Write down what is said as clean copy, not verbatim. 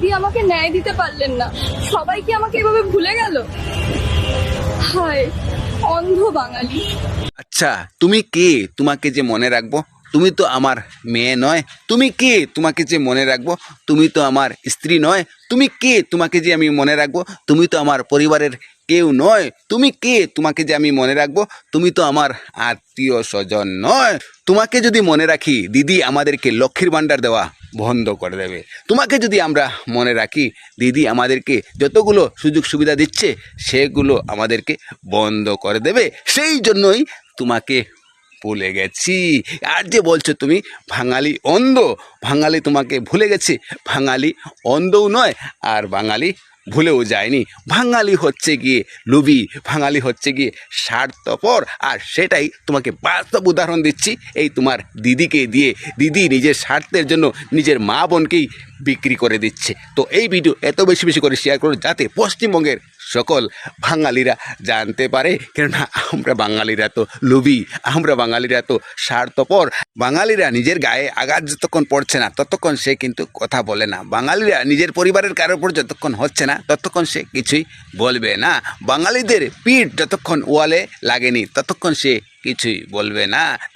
দিদি আমাকে ন্যায় দিতে পারলেন না, সবাই কি আমাকে এভাবে ভুলে গেল? হায় অন্ধ বাঙালি। আচ্ছা তুমি কে তোমাকে যে মনে রাখবো? তুমি তো আমার মেয়ে নয়। তুমি কে তোমাকে যে মনে রাখবো? তুমি তো আমার স্ত্রী নয়। তুমি কে তোমাকে যে আমি মনে রাখবো? তুমি তো আমার পরিবারের কেউ নয়। তুমি কে তোমাকে যে আমি মনে রাখবো? তুমি তো আমার আত্মীয় স্বজন নয়। তোমাকে যদি মনে রাখি দিদি আমাদেরকে লক্ষ্মীর ভাণ্ডার দেওয়া বন্ধ করে দেবে। তোমাকে যদি আমরা মনে রাখি দিদি আমাদেরকে যতগুলো সুযোগ সুবিধা দিচ্ছে সেগুলো আমাদেরকে বন্ধ করে দেবে। সেই জন্যই তোমাকে ভুলে গেছি। আর যে বলছো তুমি বাঙালি অন্ধ, বাঙালি তোমাকে ভুলে গেছে। বাঙালি অন্ধও নয় আর বাঙালি ভুলেও যায়নি। বাঙালি হচ্ছে গিয়ে লোভী, বাঙালি হচ্ছে গিয়ে স্বার্থপর। আর সেটাই তোমাকে বাস্তব উদাহরণ দিচ্ছি এই তোমার দিদিকে দিয়ে। দিদি নিজের স্বার্থের জন্য নিজের মা বোনকেই বিক্রি করে দিচ্ছে। তো এই ভিডিও এত বেশি বেশি করে শেয়ার করুন যাতে পশ্চিমবঙ্গের সকল বাঙালিরা জানতে পারে। কেননা আমরা বাঙালিরা তো লোভী, আমরা বাঙালিরা তো স্বার্থপর। বাঙালিরা নিজের গায়ে আঘাত যতক্ষণ পড়ছে না ততক্ষণ সে কিন্তু কথা বলে না। বাঙালিরা নিজের পরিবারের কারোর উপর যতক্ষণ হচ্ছে না ততক্ষণ সে কিছুই বলবে না। বাঙালিদের পিঠ যতক্ষণ ওয়ালে লাগেনি ততক্ষণ সে কিছুই বলবে না।